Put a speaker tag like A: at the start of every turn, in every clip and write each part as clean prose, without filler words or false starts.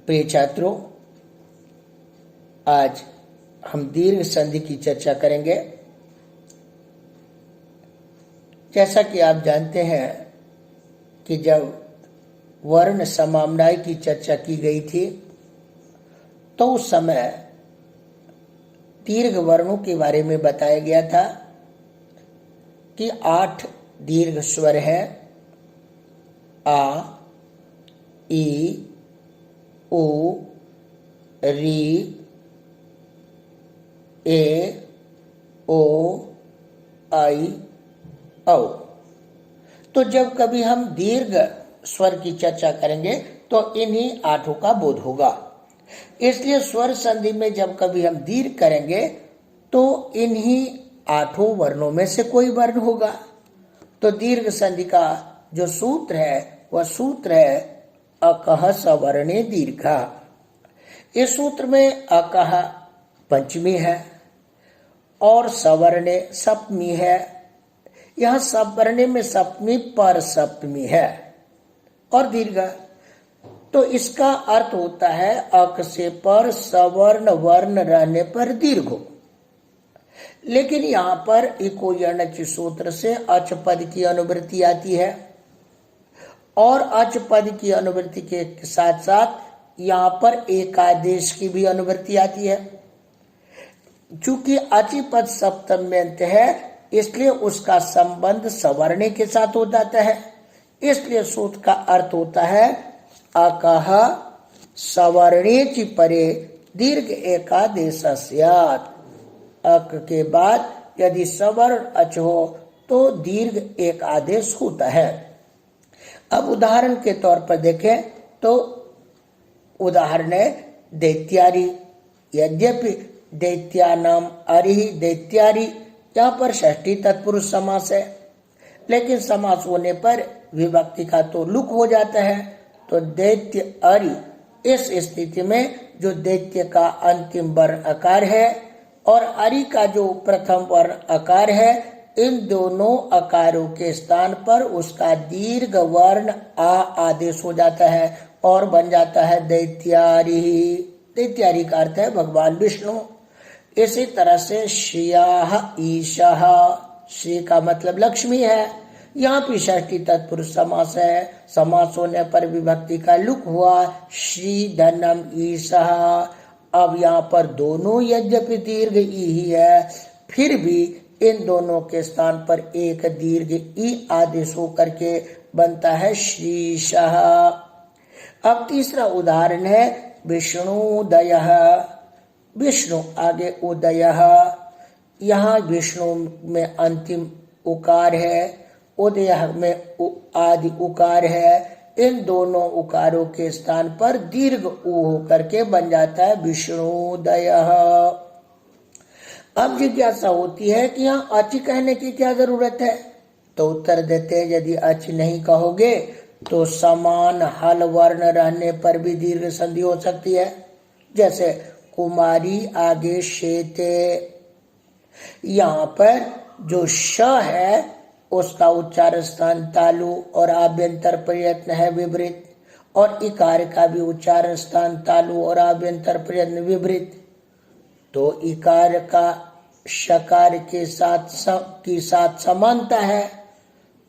A: प्रिय छात्रों, आज हम दीर्घ संधि की चर्चा करेंगे। जैसा कि आप जानते हैं कि जब वर्ण समाम्नाय की चर्चा की गई थी तो उस समय दीर्घ वर्णों के बारे में बताया गया था कि 8 दीर्घ स्वर हैं। आ, ई, उ, री, ए, ओ, आई, औ। तो जब कभी हम दीर्घ स्वर की चर्चा करेंगे तो इन्हीं 8 का बोध होगा। इसलिए स्वर संधि में जब कभी हम दीर्घ करेंगे तो इन्हीं 8 वर्णों में से कोई वर्ण होगा। तो दीर्घ संधि का जो सूत्र है वह सूत्र है अकह सवर्णे दीर्घा। इस सूत्र में अकह पंचमी है और सवर्णे सप्तमी है। यह सवर्णे में सप्तमी पर सप्तमी है और दीर्घ। तो इसका अर्थ होता है अक से पर सवर्ण वर्ण रहने पर दीर्घ हो। लेकिन यहाँ पर इको यणच सूत्र से अच पद की अनुवृत्ति आती है और अच पद की अनुवृत्ति के साथ साथ यहाँ पर एकादेश की भी अनुवृत्ति आती है। चूंकि अचि पद सप्तम में अंत है इसलिए उसका संबंध सवर्णे के साथ हो जाता है। इसलिए सूत्र का अर्थ होता है अकह सवर्णेचि परे दीर्घ एकादेश स्यात्। अक के बाद यदि सवर्ण अच हो तो दीर्घ एक आदेश होता है। अब उदाहरण के तौर पर देखें तो उदाहरण है दैत्यारी। यद्यपि दैत्यानाम अरिहि दैत्यारी, यहाँ पर षष्ठी तत्पुरुष समास है, लेकिन समास होने पर विभक्ति का तो लुक हो जाता है। तो दैत्य अरि, इस स्थिति में जो दैत्य का अंतिम वर्ण अकार है और अरि का जो प्रथम वर्ण अकार है, इन दोनों अकारों के स्थान पर उसका दीर्घ वर्ण आ आदेश हो जाता है और बन जाता है दैत्यारी। दैत्यारी का अर्थ है भगवान विष्णु। इसी तरह से श्रियाः ईशाः, श्री का मतलब लक्ष्मी है। यहाँ भी षष्ठी तत्पुरुष समास है। समास होने पर विभक्ति का लुक हुआ श्री धनम ईशाः। अब यहाँ पर दोनों यद्यपि दीर्घ ई ही है, फिर भी इन दोनों के स्थान पर एक दीर्घ ई आदेश होकर के बनता है श्रीशः। अब तीसरा उदाहरण है विष्णुदयः। विष्णु आगे उदयः, यहाँ विष्णु में अंतिम उकार है, उदयः में आदि उकार है। इन दोनों उकारों के स्थान पर दीर्घ उ होकर के बन जाता है विष्णुदयः। अब जिज्ञासा होती है कि यहाँ अच कहने की क्या जरूरत है? तो उत्तर देते हैं यदि अच नहीं कहोगे तो समान हल वर्ण रहने पर भी दीर्घ संधि हो सकती है। जैसे कुमारी आगे शेते, यहाँ पर जो श है उसका उच्चार स्थान तालु और आभ्यंतर प्रयत्न है विपरीत, और इकार का भी उच्चारण स्थान तालु और आभ्यंतर प्रयत्न विपरीत। तो इकार का शकार के साथ समानता है,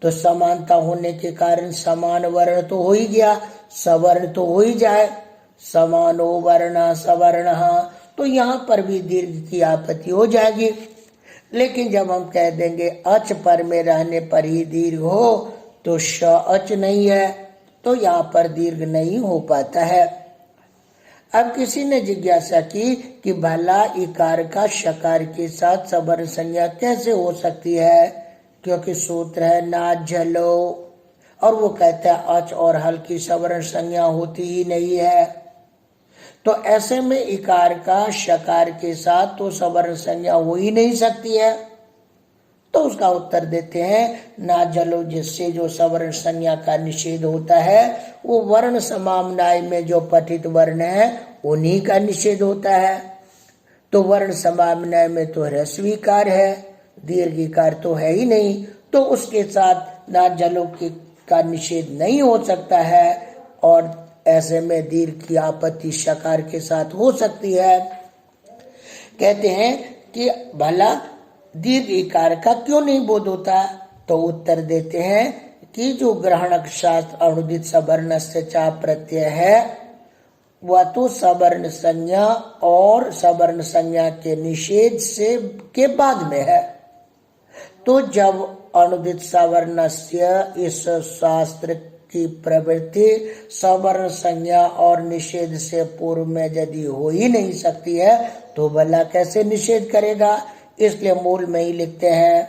A: तो समानता होने के कारण समान वर्ण तो हो ही गया, सवर्ण तो हो ही जाए। समानो वर्ण सवर्ण, तो यहाँ पर भी दीर्घ की आपत्ति हो जाएगी। लेकिन जब हम कह देंगे अच पर में रहने पर ही दीर्घ हो तो श अच नहीं है, तो यहाँ पर दीर्घ नहीं हो पाता है। अब किसी ने जिज्ञासा की कि भला इकार का शकार के साथ सवर्ण संज्ञा कैसे हो सकती है, क्योंकि सूत्र है ना झलो, और वो कहता है अच और हल की सवर्ण संज्ञा होती ही नहीं है। तो ऐसे में इकार का शकार के साथ तो सवर्ण संज्ञा हो ही नहीं सकती है। तो उसका उत्तर देते हैं ना जलो, जिससे जो सवर्ण संज्ञा का निषेध होता है वो वर्ण समाम्नाय में जो पठित वर्ण है उन्हीं का निषेध होता है। तो वर्ण समाम्नाय में तो ह्रस्वीकार है, दीर्घिकार तो है ही नहीं, तो उसके साथ ना जलो का निषेध नहीं हो सकता है और ऐसे में दीर्घ की आपत्ति शकार के साथ हो सकती है। कहते हैं कि भला दीर्घ इकार का क्यों नहीं बोध होता? तो उत्तर देते हैं कि जो ग्रहणक शास्त्र अनुदित सवर्ण से चा प्रत्यय है वह तो सवर्ण संज्ञा और सवर्ण संज्ञा के निषेध से के बाद में है। तो जब अनुदित सवर्णस्य इस शास्त्र की प्रवृत्ति सवर्ण संज्ञा और निषेध से पूर्व में यदि हो ही नहीं सकती है तो भला कैसे निषेध करेगा? इसलिए मूल में ही लिखते हैं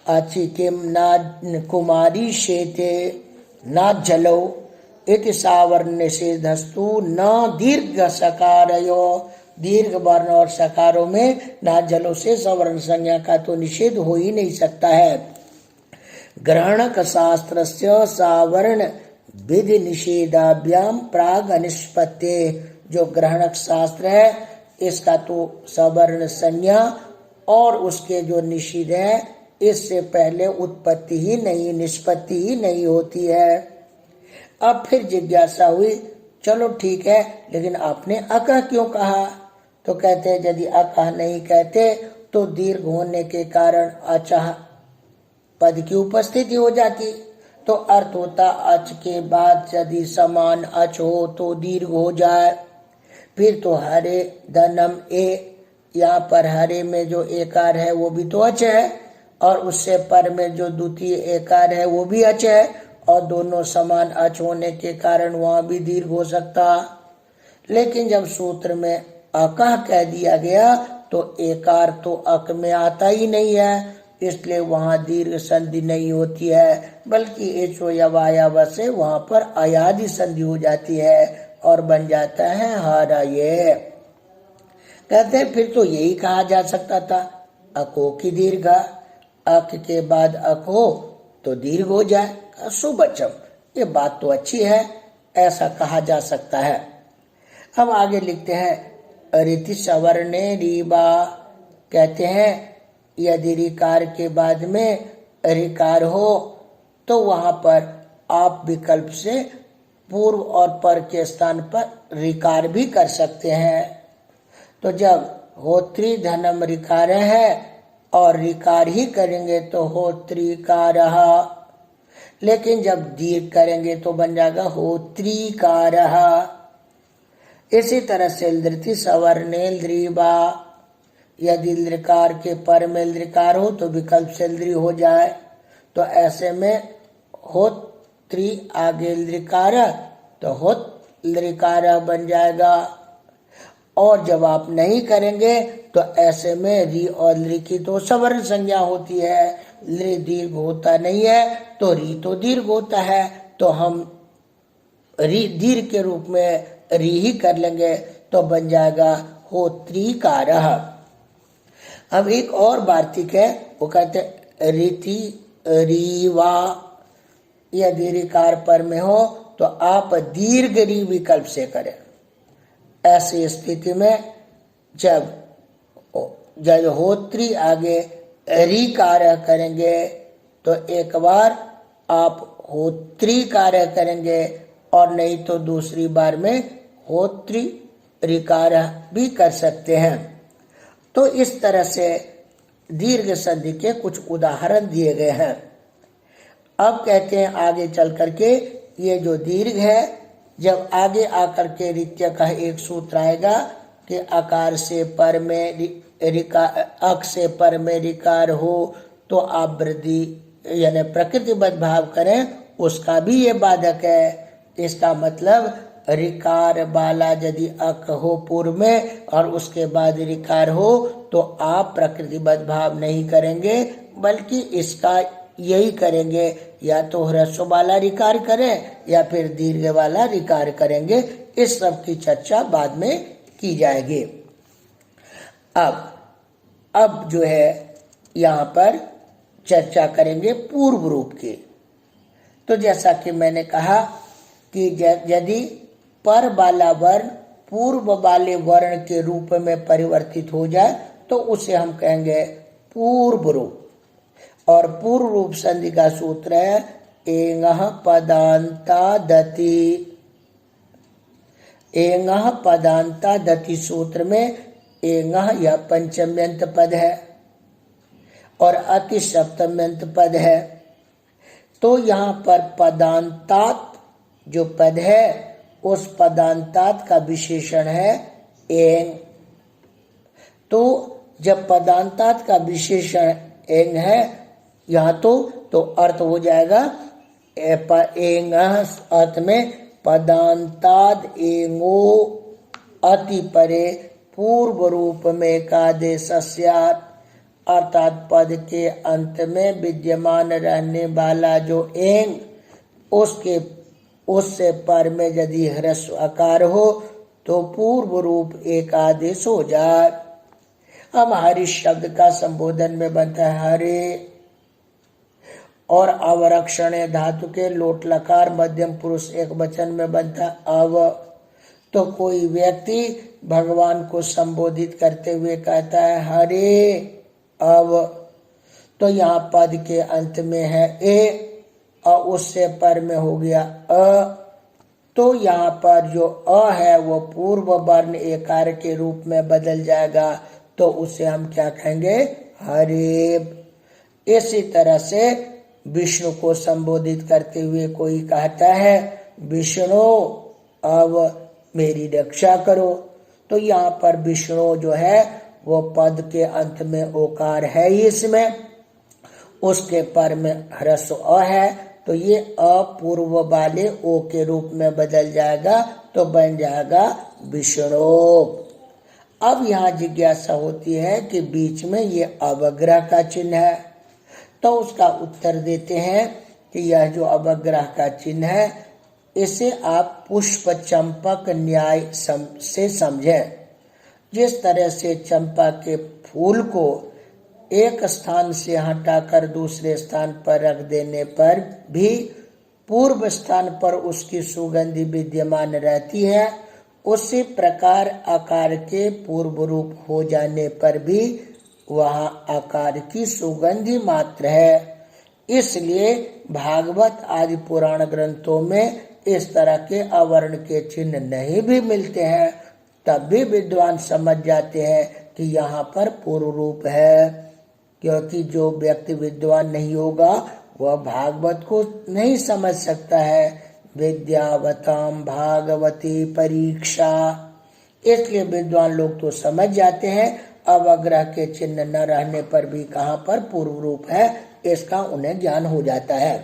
A: अचिकिम ना कुमारी शेते ना जलो इति सावर्ण निषेधस्तु न दीर्घ सकारयो। दीर्घ वर्ण और सकारों में ना जलो से सवर्ण संज्ञा का तो निषेध हो ही नहीं सकता है। ग्रहणक शास्त्रस्य सावर्ण विधि निषेधाभ्याम प्राग अनिष्पत्ति। जो ग्रहणक शास्त्र है इसका तो सवर्ण संज्ञा और उसके जो निषेध है इससे पहले उत्पत्ति ही नहीं, निष्पत्ति ही नहीं होती है। अब फिर जिज्ञासा हुई, चलो ठीक है, लेकिन आपने अकह क्यों कहा? तो कहते हैं यदि अकह नहीं कहते तो दीर्घ होने के कारण अचह पद की उपस्थिति हो जाती। तो अर्थ होता अच के बाद यदि समान अच हो तो दीर्घ हो जाए। फिर तो हरे धनम ए, यहाँ पर हरे में जो एकार है वो भी तो अच है और उससे पर में जो द्वितीय एकार है वो भी अच है और दोनों समान अच होने के कारण वहां भी दीर्घ हो सकता। लेकिन जब सूत्र में अकह कह दिया गया तो एकार तो अक में आता ही नहीं है, इसलिए वहां दीर्घ संधि नहीं होती है, बल्कि एचो या वायाव से वहां पर अयादि संधि हो जाती है और बन जाता है हरा ये। कहते हैं फिर तो यही कहा जा सकता था अको की दीर्घ, अक के बाद अक हो तो दीर्घ हो जाए, सुबचम। ये बात तो अच्छी है, ऐसा कहा जा सकता है। अब आगे लिखते हैं रीति सवर्णे रीबा। कहते हैं यदि रिकार के बाद में रिकार हो तो वहां पर आप विकल्प से पूर्व और पर के स्थान पर रिकार भी कर सकते हैं। तो जब होत्री धनम रिकार है और रिकार ही करेंगे तो होत्रिकारः, लेकिन जब दीर्घ करेंगे तो बन जाएगा होत्रिकारः। इसी तरह से लृति सवर्णे लृबा। यदि लृकार के पर में लृकार हो तो विकल्प से लृ हो जाए, तो ऐसे में होत्री आगे लृकार तो होत लृकार बन जाएगा। और जब आप नहीं करेंगे तो ऐसे में री और लृ की तो सवर्ण संज्ञा होती है, लृ दीर्घ होता नहीं है तो री तो दीर्घ होता है, तो हम री दीर्घ के रूप में री ही कर लेंगे तो बन जाएगा होत्रिकारः। अब एक और वार्तिक है, वो कहते रीति रीवा। यदि रिकार पर में हो तो आप दीर्घ री विकल्प से करें। ऐसी स्थिति में जब होत्री आगे री कार्य करेंगे तो एक बार आप होत्री कार्य करेंगे और नहीं तो दूसरी बार में होत्री रिकार भी कर सकते हैं। तो इस तरह से दीर्घ संधि के कुछ उदाहरण दिए गए हैं। अब कहते हैं आगे चल करके ये जो दीर्घ है जब आगे आकर के रित्य का एक सूत्र आएगा कि आकार से पर में अक से पर में रिकार हो तो आप वृद्धि यानी प्रकृतिबद्ध भाव करें, उसका भी ये बाधक है। इसका मतलब रिकार वाला यदि अक हो पूर्व में और उसके बाद रिकार हो तो आप प्रकृतिबद्ध भाव नहीं करेंगे, बल्कि इसका यही करेंगे, या तो ह्रस्व वाला रिकार करें या फिर दीर्घ वाला रिकार करेंगे। इस सब की चर्चा बाद में की जाएगी। अब जो है यहाँ पर चर्चा करेंगे पूर्व रूप की। तो जैसा कि मैंने कहा कि यदि पर वाला वर्ण पूर्व वाले वर्ण के रूप में परिवर्तित हो जाए तो उसे हम कहेंगे पूर्व रूप। और पूर्व रूप संधि का सूत्र है एंगः पदांता दति। एंगः पदांता दति सूत्र में एंगः यह पंचम्यंत पद है और अति सप्तम्यंत पद है। तो यहाँ पर पदांतात जो पद है उस पदांतात का विशेषण है एंग। तो जब पदांतात का विशेषण एंग है यहाँ तो अर्थ हो जाएगा एंग अर्थ में पदांताद एंगो अति परे पूर्व रूप में कादेशस्यात्, अर्थात पद के अंत में विद्यमान रहने वाला जो एंग उससे पर में यदि ह्रस्व आकार हो तो पूर्व रूप एक आदेश हो जाए। हम हरि शब्द का संबोधन में बनता है हरे, और अवरक्षण धातु के लोट लकार मध्यम पुरुष एक वचन में बनता अव। तो कोई व्यक्ति भगवान को संबोधित करते हुए कहता है हरे अव, तो यहाँ पद के अंत में है ए और उससे पर में हो गया अ। तो यहाँ पर जो अ है वो पूर्व वर्ण एकार के रूप में बदल जाएगा, तो उसे हम क्या कहेंगे हरे। इसी तरह से विष्णु को संबोधित करते हुए कोई कहता है विष्णु अब मेरी रक्षा करो, तो यहाँ पर विष्णु जो है वो पद के अंत में ओकार है ही इसमें, उसके पर में ह्रस्व अ है, तो ये अपूर्व वाले ओ के रूप में बदल जाएगा, तो बन जाएगा विष्णु। अब यहाँ जिज्ञासा होती है कि बीच में ये अवग्रह का चिन्ह है, तो उसका उत्तर देते हैं कि यह जो अवग्रह का चिन्ह है इसे आप पुष्प चंपक न्याय से समझें। जिस तरह से चंपा के फूल को एक स्थान से हटाकर दूसरे स्थान पर रख देने पर भी पूर्व स्थान पर उसकी सुगंधि विद्यमान रहती है, उसी प्रकार आकार के पूर्व रूप हो जाने पर भी वहाँ आकार की सुगंधि मात्र है। इसलिए भागवत आदि पुराण ग्रंथों में इस तरह के अवर्ण के चिन्ह नहीं भी मिलते हैं, तब भी विद्वान समझ जाते हैं कि यहाँ पर पूर्व रूप है, क्योंकि जो व्यक्ति विद्वान नहीं होगा वह भागवत को नहीं समझ सकता है। विद्यावताम भागवती परीक्षा, इसलिए विद्वान लोग तो समझ जाते हैं अवग्रह के चिन्ह न रहने पर भी कहाँ पर पूर्व रूप है, इसका उन्हें ज्ञान हो जाता है।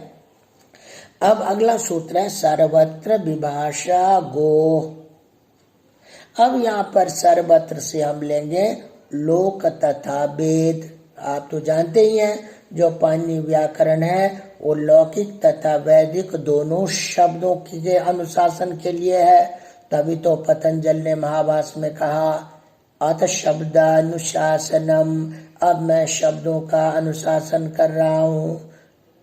A: अब अगला सूत्र है सर्वत्र विभाषा गो। अब यहाँ पर सर्वत्र से हम लेंगे लोक तथा वेद। आप तो जानते ही हैं जो पाणिनि व्याकरण है वो लौकिक तथा वैदिक दोनों शब्दों के अनुशासन के लिए है। तभी तो पतंजलि ने महाभाष्य में कहा अथ शब्दानुशासनम, अब मैं शब्दों का अनुशासन कर रहा हूँ।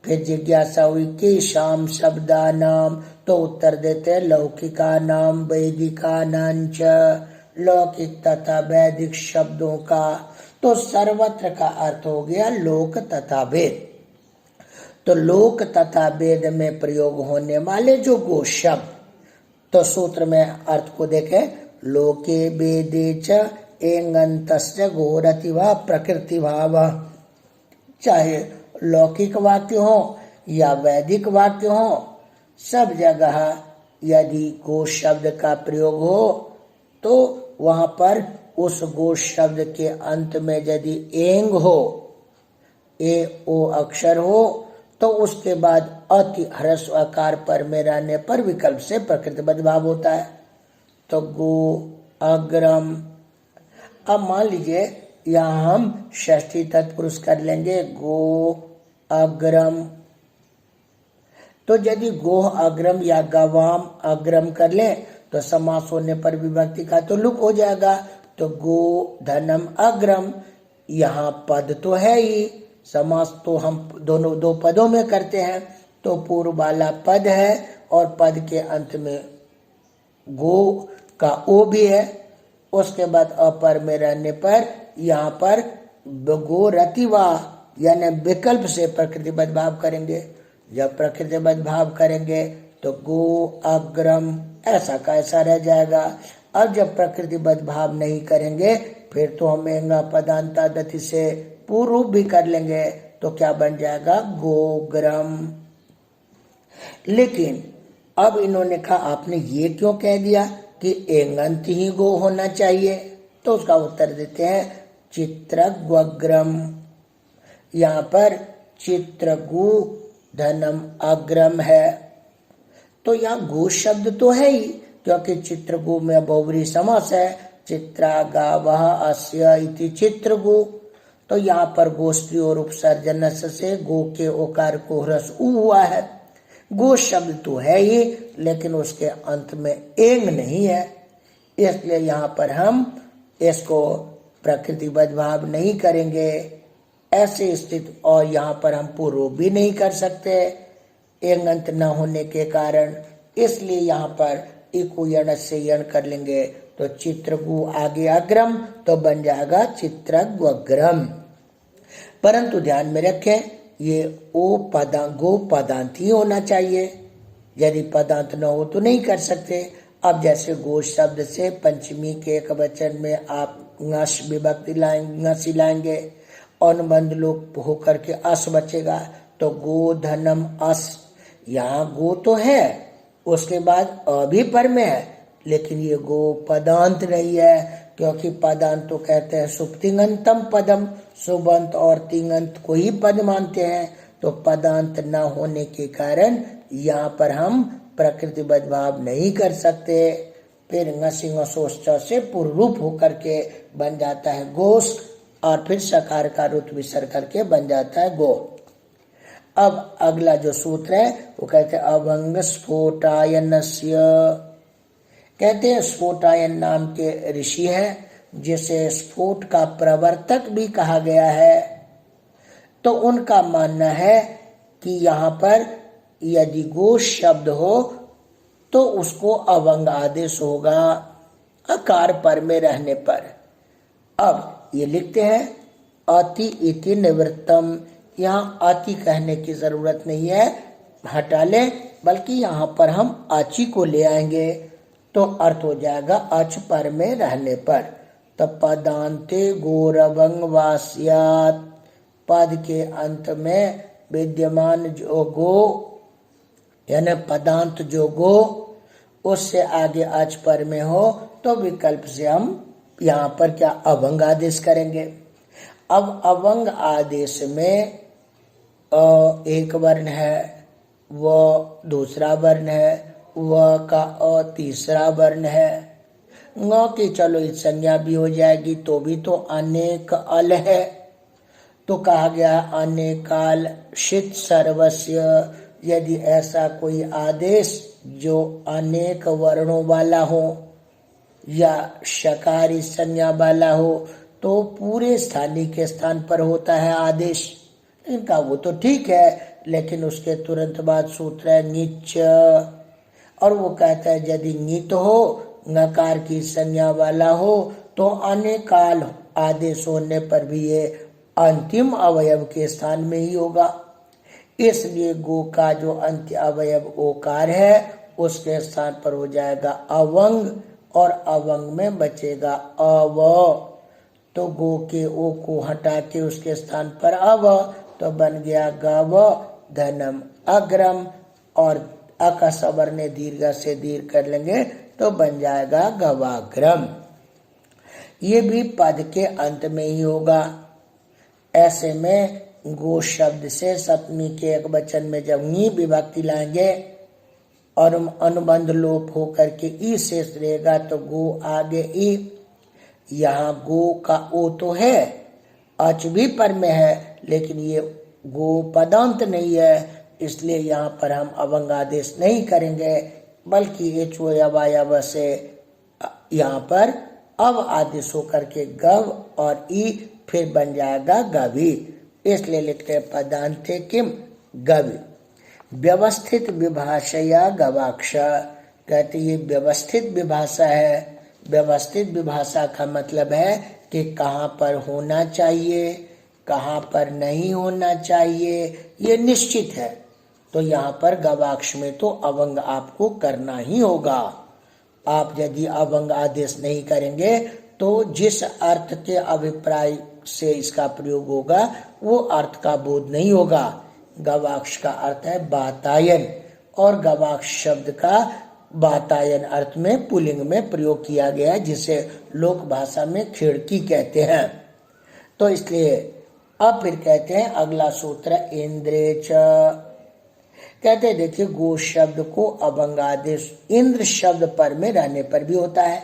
A: फिर जिज्ञासा हुई कि शाम शब्दा नाम, तो उत्तर देते लौकिका नाम वैदिका नांच, लौकिक तथा वैदिक शब्दों का। तो सर्वत्र का अर्थ हो गया लोक तथा वेद। तो लोक तथा वेद में प्रयोग होने वाले जो गो शब्द, तो सूत्र में अर्थ को देखें लोके वेदे च एंगन्तस्य गोरति वा प्रकृति भाव। चाहे लौकिक वाक्य हो या वैदिक वाक्य हो, सब जगह यदि गो शब्द का प्रयोग हो तो वहां पर उस गो शब्द के अंत में यदि एंग हो, ए ओ अक्षर हो, तो उसके बाद अति ह्रस्व आकार पर में रहने पर विकल्प से प्रकृतिबद्ध भाव होता है। तो गो अग्रम। अब मान लीजिए यहाँ हम षष्ठी तत्पुरुष कर लेंगे गो अग्रम। तो यदि गो अग्रम या गवाम अग्रम कर लें तो समास होने पर विभक्ति का तो लुक हो जाएगा। तो गो धनम अग्रम, यहाँ पद तो है ही, समास तो हम दोनों दो पदों में करते हैं, तो पूर्व वाला पद है और पद के अंत में गो का ओ भी है। उसके बाद अपर में रहने पर यहाँ पर गो रतिवा यानी विकल्प से प्रकृतिबद्ध भाव करेंगे। जब प्रकृतिबद्ध भाव करेंगे तो गो अग्रम ऐसा का ऐसा रह जाएगा। अब जब प्रकृतिबद्ध भाव नहीं करेंगे फिर तो हम एंगा पदांतादति से पूर्व भी कर लेंगे तो क्या बन जाएगा, गोग्रम। लेकिन अब इन्होंने कहा आपने ये क्यों कह दिया कि एंगंत ही गो होना चाहिए, तो उसका उत्तर देते हैं चित्रग्वग्रम। यहाँ पर चित्रगु धनम अग्रम है, तो यहाँ गो शब्द तो है ही, क्योंकि चित्रगु में बहुव्रीहि समास है, चित्रा गावः अस्य इति चित्रगु। तो यहाँ पर गोस्त्री और उपसर्जन से गो के ओकार को ह्रस्व उ हुआ है। गो शब्द तो है ही, लेकिन उसके अंत में एंग नहीं है, इसलिए यहाँ पर हम इसको प्रकृतिबद्ध भाव नहीं करेंगे ऐसे स्थिति, और यहाँ पर हम पूर्व भी नहीं कर सकते एंगंत न होने के कारण, इसलिए यहाँ पर इको यण से यण कर लेंगे तो चित्रगु आगे अग्रम तो बन जाएगा चित्रग्वग्रम। परंतु ध्यान में रखें ये ओ पदा गो पदांत ही होना चाहिए, यदि पदांत न हो तो नहीं कर सकते। अब जैसे गो शब्द से पंचमी के एक वचन में आप ngस विभक्ति लाएंगे, ngसी लाएंगे, अनुबंध लोप होकर के अस बचेगा, तो गो धनम अस। यहाँ गो तो है, उसके बाद अ भी पर में है, लेकिन ये गो पदांत नहीं है, क्योंकि पदांत तो कहते हैं सुप्तिंगंतम पदम, सुबंत और तिंगंत को ही पद मानते हैं, तो पदांत न होने के कारण यहाँ पर हम प्रकृतिबद्ध भाव नहीं कर सकते। फिर ngसिंगसोश्च से पूर्व रूप होकर के बन जाता है गोस, और फिर सकार का रुत विसर्ग करके बन जाता है गो। अब अगला जो सूत्र है वो कहते हैं अभंग स्फोटायनस्य। कहते हैं स्फोटायन नाम के ऋषि हैं, जिसे स्फोट का प्रवर्तक भी कहा गया है। तो उनका मानना है कि यहाँ पर यदि गो शब्द हो तो उसको अभंग आदेश होगा अकार पर में रहने पर। अब ये लिखते हैं अति इति निवृत्तम, यहाँ अति कहने की जरूरत नहीं है, हटा लें, बल्कि यहाँ पर हम आची को ले आएंगे तो अर्थ हो जाएगा अच पर में रहने पर। तब पदांते गोरभंग वास्यात, पद के अंत में विद्यमान जो गो यानी पदांत जो गो उससे आगे अच पर में हो तो विकल्प से हम यहाँ पर क्या अभंग आदेश करेंगे। अब अभंग आदेश में एक वर्ण है, व दूसरा वर्ण है, व का तीसरा वर्ण है, ङ की चलो इस संज्ञा भी हो जाएगी तो भी तो अनेक अल है, तो कहा गया अनेकाल षित सर्वस्य। यदि ऐसा कोई आदेश जो अनेक वर्णों वाला हो या शकारी संज्ञा वाला हो तो पूरे स्थानीय के स्थान पर होता है आदेश, इनका वो तो ठीक है, लेकिन उसके तुरंत बाद सूत्र है नीच, और वो कहता है यदि नीत हो नकार की संज्ञा वाला हो तो अनेकाल आदेश होने पर भी ये अंतिम अवयव के स्थान में ही होगा। इसलिए गो का जो अंत्य अवयव ओकार है उसके स्थान पर हो जाएगा अवंग, और अवंग में बचेगा अव, तो गो के ओ को हटा के उसके स्थान पर अव तो बन गया गव धनम अग्रम, और अकसवर्ण दीर्घ से दीर्घ कर लेंगे तो बन जाएगा गवाग्रम। ये भी पद के अंत में ही होगा। ऐसे में गो शब्द से सप्तमी के एक वचन में जब नी विभक्ति लाएंगे और अनुबंध लोप होकर के ई शेष रहेगा तो गो आगे ई। यहाँ गो का ओ तो है, अच भी पर में है, लेकिन ये गो पदांत नहीं है, इसलिए यहाँ पर हम अभंग आदेश नहीं करेंगे, बल्कि एचो अवयव से यहाँ पर अब आदेश होकर के गव और ई फिर बन जाएगा गवी, इसलिए लिखते हैं पदांते किम गवी। व्यवस्थित विभाषया गवाक्ष, कहते ये व्यवस्थित विभाषा है। व्यवस्थित विभाषा का मतलब है कि कहाँ पर होना चाहिए, कहाँ पर नहीं होना चाहिए, ये निश्चित है। तो यहाँ पर गवाक्ष में तो अभंग आपको करना ही होगा। आप यदि अवंग आदेश नहीं करेंगे तो जिस अर्थ के अभिप्राय से इसका प्रयोग होगा वो अर्थ का बोध नहीं होगा। गवाक्ष का अर्थ है वातायन, और गवाक्ष शब्द का वातायन अर्थ में पुल्लिंग में प्रयोग किया गया है, जिसे लोक भाषा में खिड़की कहते हैं। तो इसलिए अब फिर कहते हैं अगला सूत्र इंद्रे च। कहते हैं देखिए गो शब्द को अभंग आदेश इंद्र शब्द पर में रहने पर भी होता है।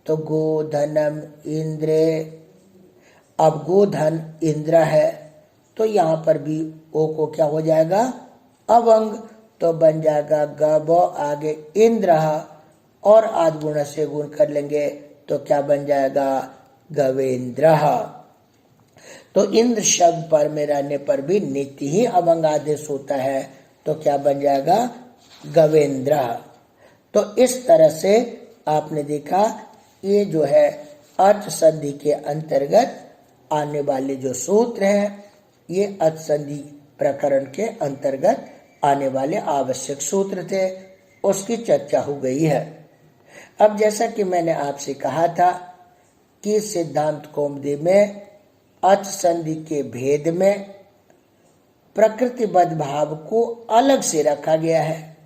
A: तो गोधनम इंद्रे, अब गोधन इंद्र है तो यहाँ पर भी ओ को क्या हो जाएगा अवंग, तो बन जाएगा ग ब आगे इंद्र, और आद गुण से गुण कर लेंगे तो क्या बन जाएगा गवेंद्र। तो इंद्र शब्द पर में रहने पर भी नित्य ही अवंग आदेश होता है, तो क्या बन जाएगा गवेंद्र। तो इस तरह से आपने देखा ये जो है अर्थ संधि के अंतर्गत आने वाले जो सूत्र हैं ये अर्थ संधि प्रकरण के अंतर्गत आने वाले आवश्यक सूत्र थे, उसकी चर्चा हो गई है। अब जैसा कि मैंने आपसे कहा था कि सिद्धांत कौमुदी में अर्थ संधि के भेद में प्रकृतिबद्ध भाव को अलग से रखा गया है,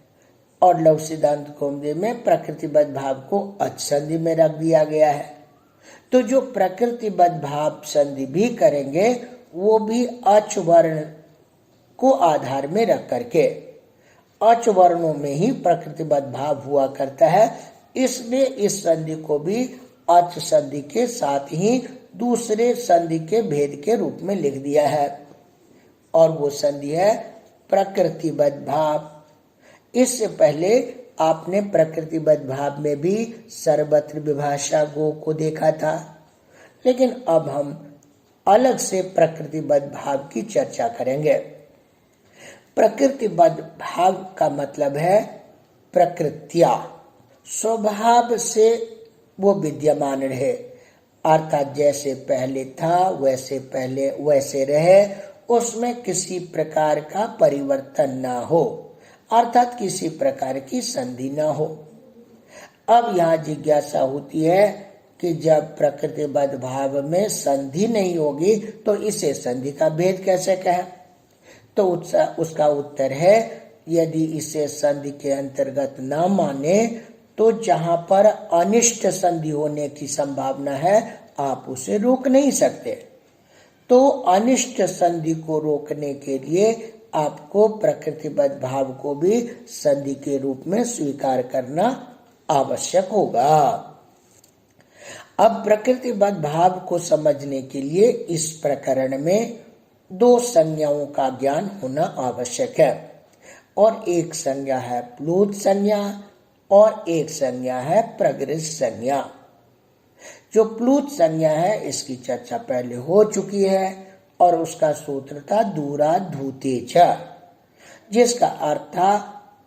A: और लघु सिद्धांत कौमुदी में प्रकृतिबद्ध भाव को अर्थ संधि में रख दिया गया है। तो जो प्रकृतिबद्ध भाव संधि भी करेंगे वो भी अच वर्ण को आधार में रख करके, अच वर्णों में ही प्रकृतिबद्ध भाव हुआ करता है, इसलिए इस संधि को भी अर्थ संधि के साथ ही दूसरे संधि के भेद के रूप में लिख दिया है, और वो संधि है प्रकृतिबद्ध भाव। इससे पहले आपने प्रकृतिबद्ध भाव में भी सर्वत्र विभाषा गो को देखा था, लेकिन अब हम अलग से प्रकृतिबद्ध भाव की चर्चा करेंगे। प्रकृतिबद्ध भाव का मतलब है प्रकृत्या, स्वभाव से वो विद्यमान रहे, अर्थात जैसे पहले था वैसे पहले वैसे रहे, उसमें किसी प्रकार का परिवर्तन ना हो, अर्थात किसी प्रकार की संधि ना हो। अब यहाँ जिज्ञासा होती है कि जब प्रकृतिबद्ध भाव में संधि नहीं होगी तो इसे संधि का भेद कैसे कहें? तो उसका उत्तर है यदि इसे संधि के अंतर्गत न माने तो जहां पर अनिष्ट संधि होने की संभावना है आप उसे रोक नहीं सकते। तो अनिष्ट संधि को रोकने के लिए आपको प्रकृतिबद्ध भाव को भी संधि के रूप में स्वीकार करना आवश्यक होगा। अब प्रकृतिबद्ध भाव को समझने के लिए इस प्रकरण में दो संज्ञाओं का ज्ञान होना आवश्यक है, और एक संज्ञा है प्लुत संज्ञा और एक संज्ञा है प्रगृह्य संज्ञा। जो प्लुत संज्ञा है इसकी चर्चा पहले हो चुकी है, और उसका सूत्र था दूराधूते च, जिसका अर्थ था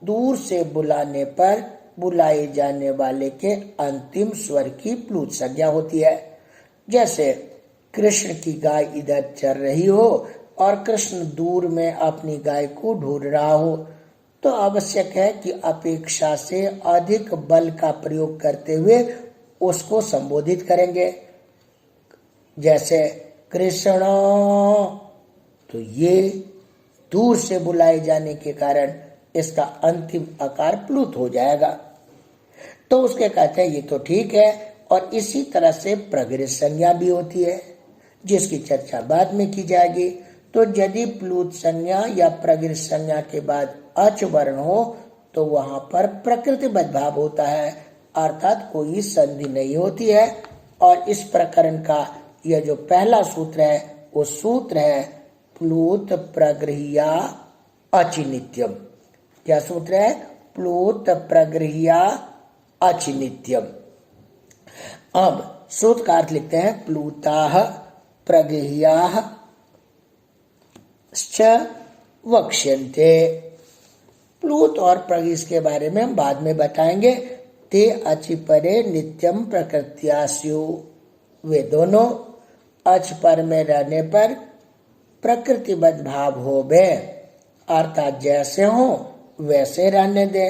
A: दूर से बुलाने पर बुलाए जाने वाले के अंतिम स्वर की प्लुत संज्ञा होती है। जैसे कृष्ण की गाय इधर चल रही हो और कृष्ण दूर में अपनी गाय को ढूंढ रहा हो, तो आवश्यक है कि अपेक्षा से अधिक बल का प्रयोग करते हुए उसको संबोधित करेंगे। जैसे कृष्ण, तो ये दूर से बुलाए जाने के कारण इसका अंतिम आकार प्लुत हो जाएगा। तो उसके कहते हैं ये तो ठीक है, और इसी तरह से प्रगृह्य संज्ञा भी होती है जिसकी चर्चा बाद में की जाएगी। तो यदि प्लुत संज्ञा या प्रगृह्य संज्ञा के बाद अच वर्ण हो तो वहां पर प्रकृतिबद्ध भाव होता है, अर्थात कोई संधि नहीं होती है। और इस प्रकरण का यह जो पहला सूत्र है वो सूत्र है प्लुत प्रगृह्या अचिनित्यम। क्या सूत्र है? प्लुत प्रगृह्या अचिनित्यम। अब सूत्र का अर्थ लिखते हैं प्लुताः प्रगृह्याः वक्ष्यन्ते। प्लुत और प्रगृह्य के बारे में हम बाद में बताएंगे। ते अचि परे नित्यम प्रकृत्या स्यु, वे दोनों अच पर में रहने पर प्रकृतिबद्ध भाव होवे, अर्थात जैसे हो वैसे रहने दे,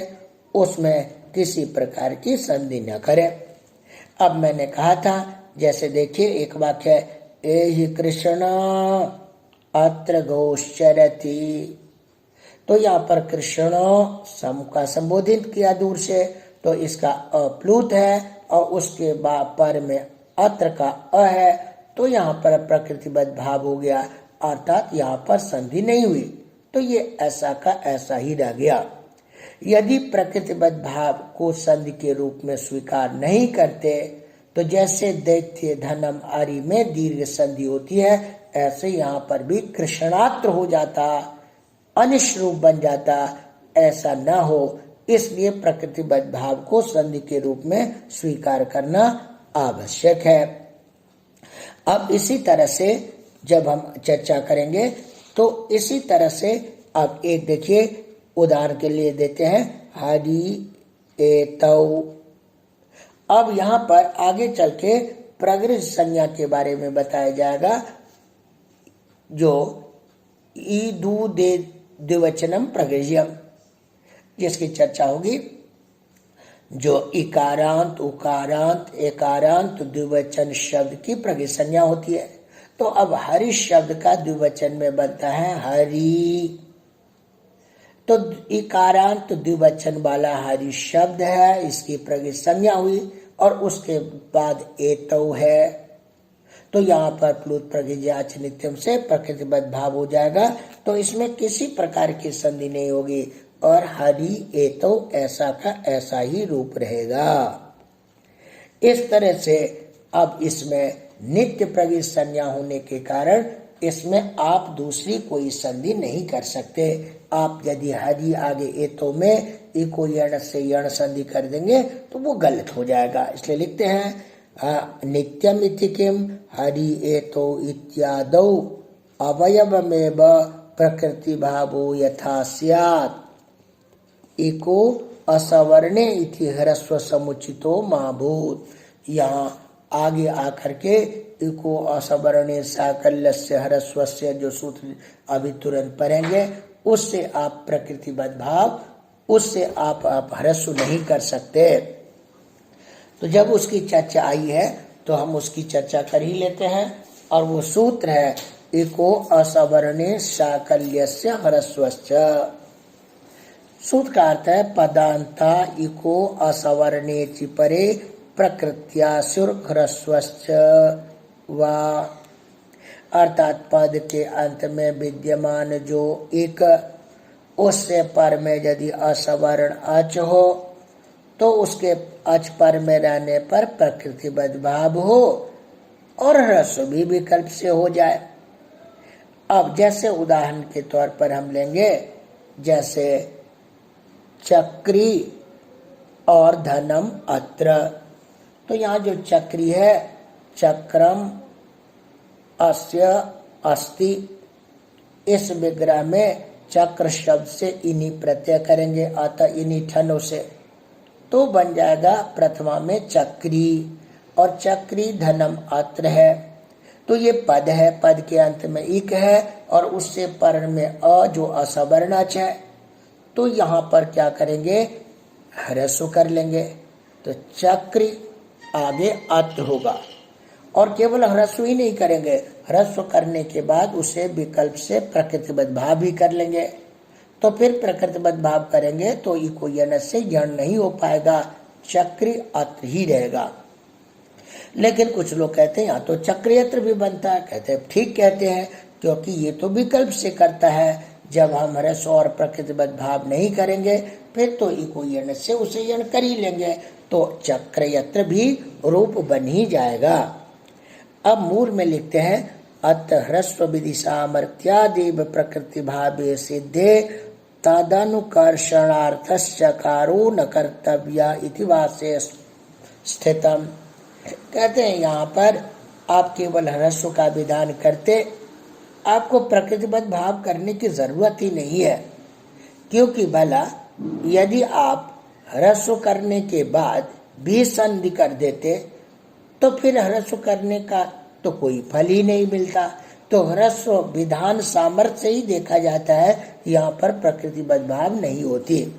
A: उसमें किसी प्रकार की संधि न करें। अब मैंने कहा था, जैसे देखिए एक वाक्य, एहि कृष्ण अत्र गोश्चरति, तो यहाँ पर कृष्ण सम का संबोधित किया दूर से, तो इसका अप्लुत है और उसके पर में अत्र का अ है, तो यहाँ पर प्रकृतिबद्ध भाव हो गया, अर्थात यहाँ पर संधि नहीं हुई, तो ये ऐसा का ऐसा ही रह गया। यदि प्रकृतिबद्ध भाव को संधि के रूप में स्वीकार नहीं करते, तो जैसे दैत्य धनम आदि में दीर्घ संधि होती है, ऐसे यहाँ पर भी कृष्णात्र हो जाता, अनिश रूप बन जाता, ऐसा न हो, इसलिए प्रकृतिबद्ध भाव को संधि के रूप में स्वीकार करना आवश्यक है। अब इसी तरह से जब हम चर्चा करेंगे, तो इसी तरह से अब एक देखिए उदाहरण के लिए देते हैं, हरि एतौ। अब यहाँ पर आगे चल के प्रगृह्य संज्ञा के बारे में बताया जाएगा, जो ईदु दे द्विवचनम प्रगृह्यम, जिसकी चर्चा होगी। जो इकारांत उकारांत एकारांत द्विवचन शब्द की प्रगृह्य संज्ञा होती है। तो अब हरि शब्द का द्विवचन में बनता है हरि, तो इकारांत द्विवचन वाला हरि शब्द है, इसकी प्रगृह्य संज्ञा हुई, और उसके बाद एतौ है, तो यहाँ पर प्लुत प्रगृह्याच नित्यम से प्रकृतिबद्ध भाव हो जाएगा, तो इसमें किसी प्रकार की संधि नहीं होगी, और हरि एतौ ऐसा का ऐसा ही रूप रहेगा। इस तरह से अब इसमें नित्य प्रगृह्य संज्ञा होने के कारण इसमें आप दूसरी कोई संधि नहीं कर सकते। आप यदि हरि आगे एतो में इको यण से यण संधि कर देंगे तो वो गलत हो जाएगा, इसलिए लिखते हैं नित्यम इति किम हरि एतो इत्यादौ अवयवमेव प्रकृति भावो यथा स्यात्, इको असवर्णे इति ह्रस्व समुचितो माभूत। यहाँ आगे आकर के इको असवर्णे साकल्यस्य ह्रस्वस्य जो सूत्र अभी तुरंत पढ़ेंगे, उससे आप प्रकृतिबद्ध भाव, उससे आप ह्रस्व नहीं कर सकते। तो जब उसकी चर्चा आई है तो हम उसकी चर्चा कर ही लेते हैं, और वो सूत्र है इको असवर्णे साकल्यस्य ह्रस्वस्य। सूत्र का अर्थ है पदांता इको असवर्णे चिपरे प्रकृत्यासुर ह्रस्वश्च वा, अर्थात पद के अंत में विद्यमान जो एक, उससे पर में यदि असवर्ण अच हो तो उसके अच पर में रहने पर प्रकृतिबद्ध भाव हो और ह्रस्व भी विकल्प से हो जाए। अब जैसे उदाहरण के तौर पर हम लेंगे, जैसे चक्री और धनम अत्र, तो यहाँ जो चक्री है, चक्रम अस्य अस्ति, इस विग्रह में चक्र शब्द से इन्हीं प्रत्यय करेंगे, अतः इन्हीं ठनों से, तो बन जाएगा प्रथमा में चक्री, और चक्री धनम अत्र है, तो ये पद है, पद के अंत में इक है और उससे पर में अ जो असवर्णच है, तो यहाँ पर क्या करेंगे, ह्रस्व कर लेंगे, तो चक्री आगे अत्र होगा, और केवल ह्रस्व ही नहीं करेंगे, ह्रस्व करने के बाद उसे विकल्प से प्रकृतिबद्ध भाव भी कर लेंगे, तो फिर प्रकृतिबद्ध भाव करेंगे तो इको यण से यण नहीं हो पाएगा, चक्री अत्र ही रहेगा। लेकिन कुछ लोग कहते हैं यहाँ तो चक्रियत्र भी बनता है, कहते हैं ठीक कहते हैं, क्योंकि ये तो विकल्प से करता है, जब हम ह्रस्व और प्रकृतिबद्ध भाव नहीं करेंगे फिर तो इको यण से उसे यण कर ही लेंगे, तो चक्रयत्र भी रूप बन ही जाएगा। अब मूल में लिखते हैं अत ह्रस्व विधि सामर्थ्यादेव प्रकृति भावे सिद्धे तदनुकर्षणार्थश्चकारो न कर्तव्य इति वासे स्थितम। कहते हैं यहाँ पर आप केवल ह्रस्व का विधान करते, आपको प्रकृतिबद्ध भाव करने की जरूरत ही नहीं है, क्योंकि भला यदि आप ह्रस्व करने के बाद भी संधि कर देते तो फिर ह्रस्व करने का तो कोई फल ही नहीं मिलता। तो ह्रस्व विधान सामर्थ्य से ही देखा जाता है, यहाँ पर प्रकृतिबद्ध भाव नहीं होती।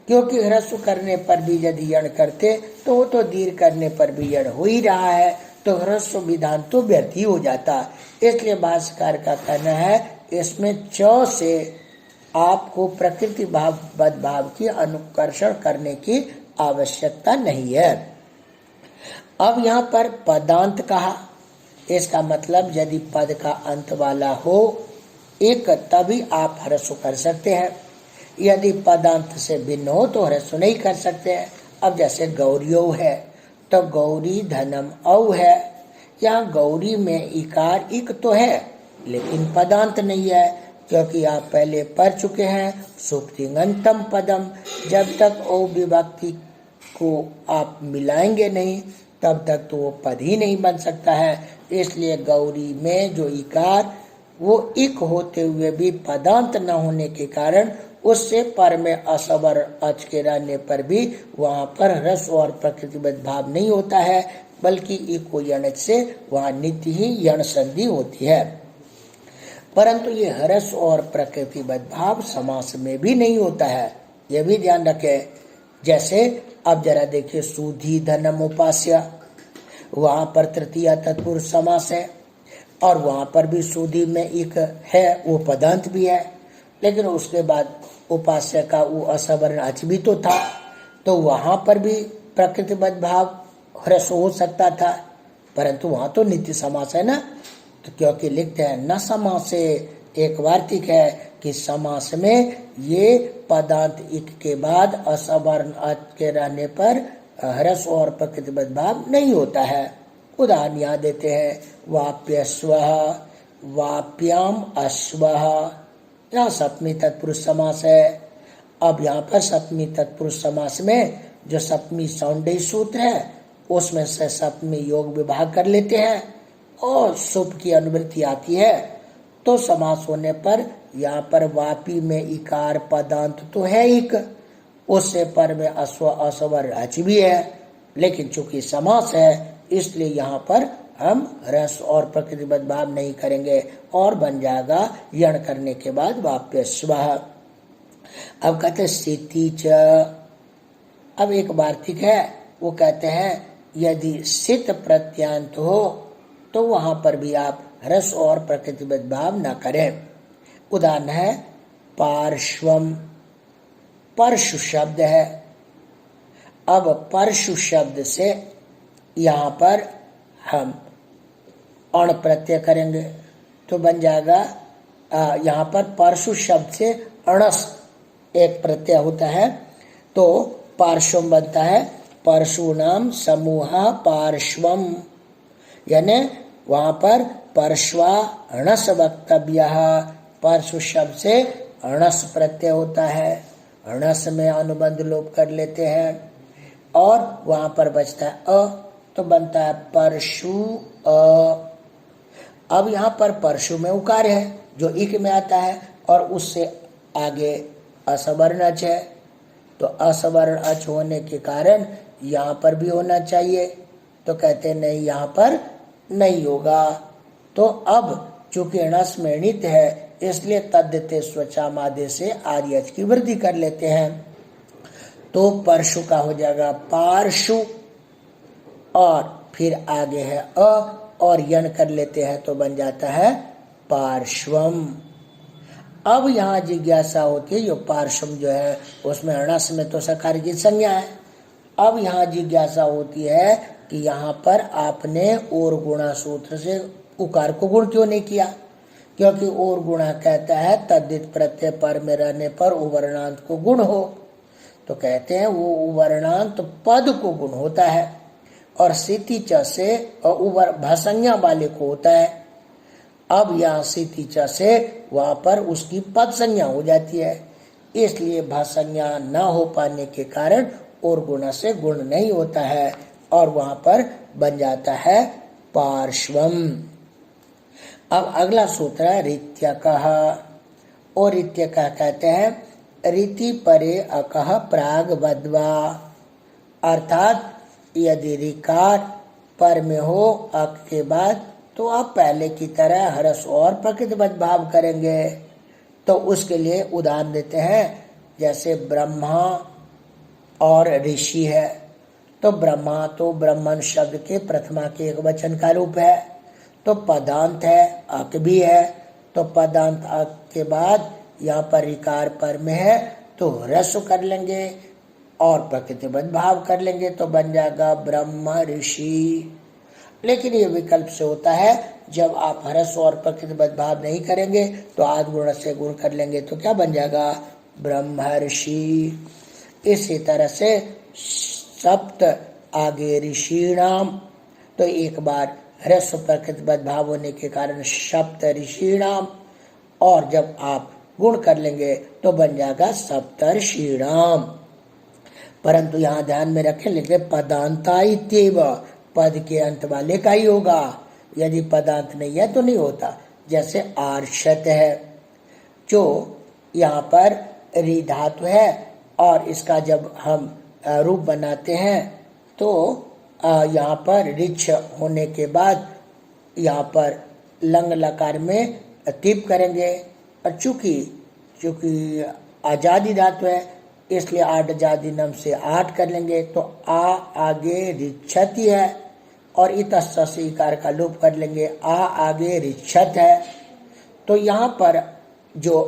A: क्योंकि ह्रस्व करने पर भी यदि यण करते तो वो तो दीर्घ करने पर भी यण हो ही रहा है, तो ह्रस्व विधान तो व्यर्थ ही हो जाता। इसलिए भाष्यकार का कहना है इसमें च से आपको प्रकृति भाव बद भाव की अनुकर्षण करने की आवश्यकता नहीं है। अब यहाँ पर पदांत कहा, इसका मतलब यदि पद का अंत वाला हो एक तभी आप ह्रस्व कर सकते हैं, यदि पदांत से भिन्न हो तो ह्रस्व नहीं कर सकते हैं। अब जैसे गौरियो है तो गौरी धनम औ है, यहाँ गौरी में इकार इक तो है लेकिन पदांत नहीं है, क्योंकि आप पहले पढ़ चुके हैं सुप्तिंगंतम पदम, जब तक ओ विभक्ति को आप मिलाएंगे नहीं तब तक तो वो पद ही नहीं बन सकता है। इसलिए गौरी में जो इकार वो इक होते हुए भी पदांत न होने के कारण उससे पर में असवर अच के रहने पर भी वहाँ पर ह्रस्व और प्रकृतिबद्ध भाव नहीं होता है, बल्कि इको यण से वहाँ नित्य ही यण संधि होती है। परंतु ये ह्रस्व और प्रकृतिबद्ध भाव समास में भी नहीं होता है, यह भी ध्यान रखें। जैसे अब जरा देखिए सुधी धनम उपास्य, वहां पर तृतीया तत्पुरुष समास है और वहां पर भी सुधी में एक है वो पदांत भी है, लेकिन उसके बाद उपास्य का वो असवर्ण अच भी तो था, तो वहां पर भी प्रकृतिबद्ध भाव ह्रस्व हो सकता था, परंतु वहां तो नित्य समास है ना, तो क्योंकि लिखते हैं न समास से एक वार्तिक है कि समास में ये पदांत इक के बाद असवर्ण अच के रहने पर ह्रस्व और प्रकृतिबद्ध भाव नहीं होता है। उदाहरण यहाँ देते हैं वाप्यस्वः, वाप्याम अश्वः, यहाँ सप्तमी तत्पुरुष समास है। अब यहाँ पर सप्तमी तत्पुरुष समास में जो सप्तमी सौंदर्य सूत्र है उसमें से सप्तमी योग विभाग कर लेते हैं और सुप की अनुवृत्ति आती है, तो समास होने पर यहाँ पर वापी में इकार पदांत तो है इक, उससे पर में अश्व असवर अच भी है, लेकिन चूंकि समास है इसलिए यहाँ पर हम ह्रस्व और प्रकृतिबद्ध भाव नहीं करेंगे और बन जाएगा यण करने के बाद वाप्यस्वः। अब कहते स्थिति च, अब एक वार्तिक है वो कहते हैं यदि सित प्रत्यांत हो तो वहां पर भी आप ह्रस्व और प्रकृतिबद्ध भाव न करें। उदाहरण है पार्श्वम, परशु शब्द है। अब परशु शब्द से यहाँ पर हम अण प्रत्यय करेंगे तो बन जाएगा यहाँ पर परशु शब्द से अणस एक प्रत्यय होता है, तो पार्श्वम बनता है परशुनाम समूह पार्श्वम, यानी वहां पर परश्वा अणस वक्तव्य, परशु शब्द से अणस प्रत्यय होता है, अणस में अनुबंध लोप कर लेते हैं और वहां पर बचता है अ, तो बनता है परशु अ। अब यहाँ पर परशु में उकार है जो इक में आता है और उससे आगे असवर्ण अच है, तो असवर्ण अच होने के कारण यहाँ पर भी होना चाहिए, तो कहते नहीं यहाँ पर नहीं होगा। तो अब चूंकि णस में णित है इसलिए तद्धिते स्वचाम आदेश से आर्यच की वृद्धि कर लेते हैं, तो परशु का हो जाएगा पार्शु और फिर आगे है अ और यण कर लेते हैं तो बन जाता है पार्श्वम। अब यहाँ जिज्ञासा होती है, जो पार्श्वम जो है उसमें णस में तो सकार की संज्ञा है। अब यहाँ जिज्ञासा होती है कि यहाँ पर आपने और गुणा सूत्र से उकार को गुण क्यों नहीं किया, क्योंकि और गुणा कहता है तद्धित प्रत्यय पर में रहने पर उवर्णांत को गुण हो, तो कहते हैं वो उवर्णांत पद को गुण होता है और सिति च से उवर भसंज्ञा वाले को होता है। अब यहाँ सिति च से वहां पर उसकी पद संज्ञा हो जाती है, इसलिए भसंज्ञा न हो पाने के कारण और गुणा से गुण नहीं होता है और वहां पर बन जाता है पार्श्वम। अब अगला सूत्र है रीत्यकः, और रीत्यकः कहते हैं रीति परे अकः प्राग वद्वा, अर्थात यदि ऋकार पर में हो अक के बाद तो आप पहले की तरह ह्रस्व और प्रकृतिबद्ध भाव करेंगे। तो उसके लिए उदाहरण देते हैं, जैसे ब्रह्मा और ऋषि है। तो ब्रह्मा तो ब्रह्मन शब्द के प्रथमा के एक वचन का रूप है। तो पदांत है, अक भी है। तो पदांत अक के बाद यहाँ पर ऋकार पर में है तो ह्रस्व कर लेंगे और प्रकृतिबद्ध भाव कर लेंगे तो बन जाएगा ब्रह्म ऋषि। लेकिन ये विकल्प से होता है, जब आप ह्रस्व और प्रकृतिबद्ध भाव नहीं करेंगे तो आद्गुण से गुण कर लेंगे तो क्या बन जाएगा ब्रह्मर्षि। इसी तरह से सप्त आगे ऋषिणाम, तो एक बार ह्रस्व प्रकृतिबद्ध भाव होने के कारण सप्त ऋषिणाम, और जब आप गुण कर लेंगे तो बन जाएगा सप्तर्षिणाम। परंतु यहाँ ध्यान में रखें, लिखे पदांता इत्येव, पद के अंत वाले का ही होगा। यदि पदांत नहीं है तो नहीं होता। जैसे आर्षत है, जो यहाँ पर रि धातु है और इसका जब हम रूप बनाते हैं तो यहाँ पर ऋक्ष होने के बाद यहाँ पर लंग लकार में टिप करेंगे। और चूंकि आजादी धातु है इसलिए आठ जादी नम से 8 कर लेंगे तो आ आगे ऋक्षति है और इतस्स से इकार का लोप कर लेंगे, आ आगे ऋक्षत है। तो यहाँ पर जो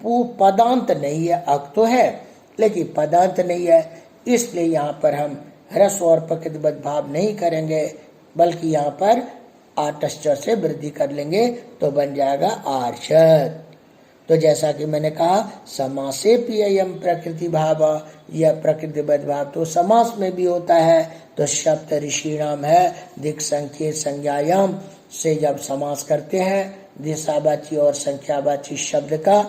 A: पदांत नहीं है, अक तो है लेकिन पदांत नहीं है, इसलिए यहाँ पर हम ह्रस्व और प्रकृतिबद्ध भाव नहीं करेंगे बल्कि यहाँ पर आटश्च से वृद्धि कर लेंगे तो बन जाएगा आर्षद। तो जैसा कि मैंने कहा समासे पियम प्रकृति भाव, यह प्रकृतिबद्ध भाव तो समास में भी होता है। तो सप्त ऋषिणाम है, दिक् संख्य संज्ञायाम से जब समास करते हैं दिशावाची और संख्यावाची शब्द का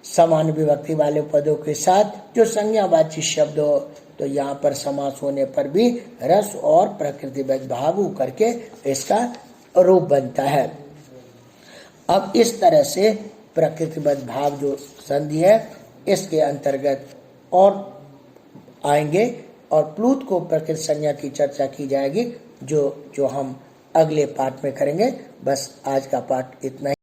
A: समान विभक्ति वाले पदों के साथ जो संज्ञावाची शब्द हो, तो यहाँ पर समास होने पर भी रस और प्रकृतिबद्ध भाव करके इसका रूप बनता है। अब इस तरह से प्रकृतिबद्ध भाव जो संधि है इसके अंतर्गत और आएंगे और प्लूत को प्रकृति संज्ञा की चर्चा की जाएगी जो हम अगले पाठ में करेंगे। बस आज का पाठ इतना ही।